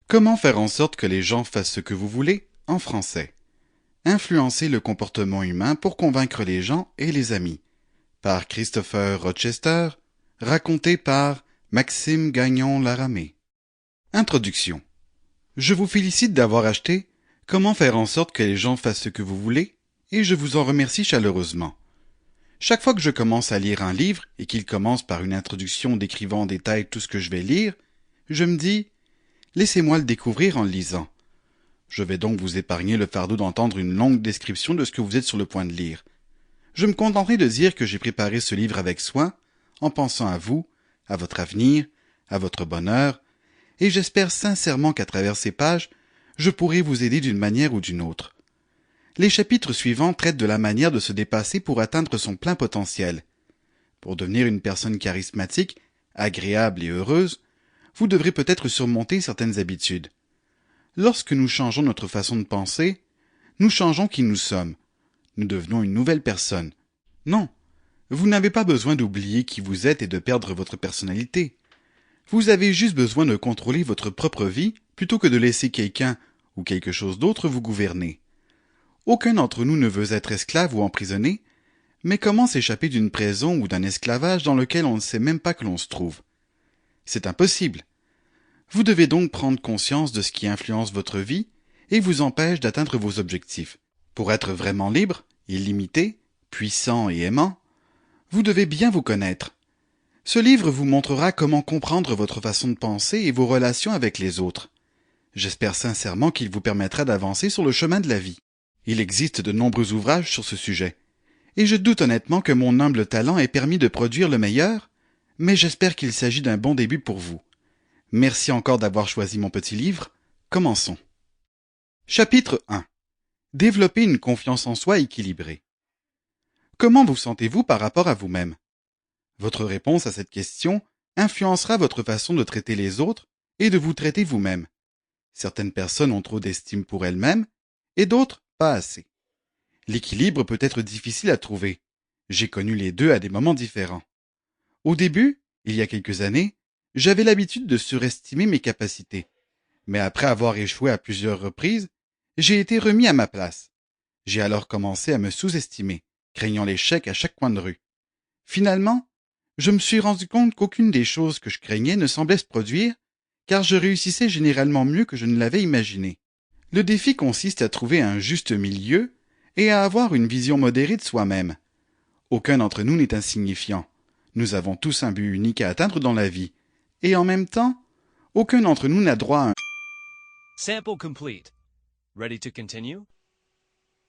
Comment faire en sorte que les gens fassent ce que vous voulez en français? Influencer le comportement humain pour convaincre les gens et les amis. Par Christopher Rochester, raconté par Maxime Gagnon-Laramé. Introduction. Je vous félicite d'avoir acheté Comment faire en sorte que les gens fassent ce que vous voulez et je vous en remercie chaleureusement. Chaque fois que je commence à lire un livre et qu'il commence par une introduction décrivant en détail tout ce que je vais lire, je me dis laissez-moi le découvrir en le lisant. Je vais donc vous épargner le fardeau d'entendre une longue description de ce que vous êtes sur le point de lire. Je me contenterai de dire que j'ai préparé ce livre avec soin, en pensant à vous, à votre avenir, à votre bonheur, et j'espère sincèrement qu'à travers ces pages, je pourrai vous aider d'une manière ou d'une autre. Les chapitres suivants traitent de la manière de se dépasser pour atteindre son plein potentiel. Pour devenir une personne charismatique, agréable et heureuse, vous devrez peut-être surmonter certaines habitudes. Lorsque nous changeons notre façon de penser, nous changeons qui nous sommes. Nous devenons une nouvelle personne. Non, vous n'avez pas besoin d'oublier qui vous êtes et de perdre votre personnalité. Vous avez juste besoin de contrôler votre propre vie plutôt que de laisser quelqu'un ou quelque chose d'autre vous gouverner. Aucun d'entre nous ne veut être esclave ou emprisonné, mais comment s'échapper d'une prison ou d'un esclavage dans lequel on ne sait même pas que l'on se trouve? C'est impossible. Vous devez donc prendre conscience de ce qui influence votre vie et vous empêche d'atteindre vos objectifs. Pour être vraiment libre, illimité, puissant et aimant, vous devez bien vous connaître. Ce livre vous montrera comment comprendre votre façon de penser et vos relations avec les autres. J'espère sincèrement qu'il vous permettra d'avancer sur le chemin de la vie. Il existe de nombreux ouvrages sur ce sujet, et je doute honnêtement que mon humble talent ait permis de produire le meilleur, mais j'espère qu'il s'agit d'un bon début pour vous. Merci encore d'avoir choisi mon petit livre. Commençons. Chapitre 1. Développer une confiance en soi équilibrée. Comment vous sentez-vous par rapport à vous-même? Votre réponse à cette question influencera votre façon de traiter les autres et de vous traiter vous-même. Certaines personnes ont trop d'estime pour elles-mêmes et d'autres pas assez. L'équilibre peut être difficile à trouver. J'ai connu les deux à des moments différents. Au début, il y a quelques années, j'avais l'habitude de surestimer mes capacités. Mais après avoir échoué à plusieurs reprises, j'ai été remis à ma place. J'ai alors commencé à me sous-estimer, craignant l'échec à chaque coin de rue. Finalement, je me suis rendu compte qu'aucune des choses que je craignais ne semblait se produire, car je réussissais généralement mieux que je ne l'avais imaginé. Le défi consiste à trouver un juste milieu et à avoir une vision modérée de soi-même. Aucun d'entre nous n'est insignifiant. Nous avons tous un but unique à atteindre dans la vie. Et en même temps, aucun d'entre nous n'a droit à un... Sample complete. Ready to continue?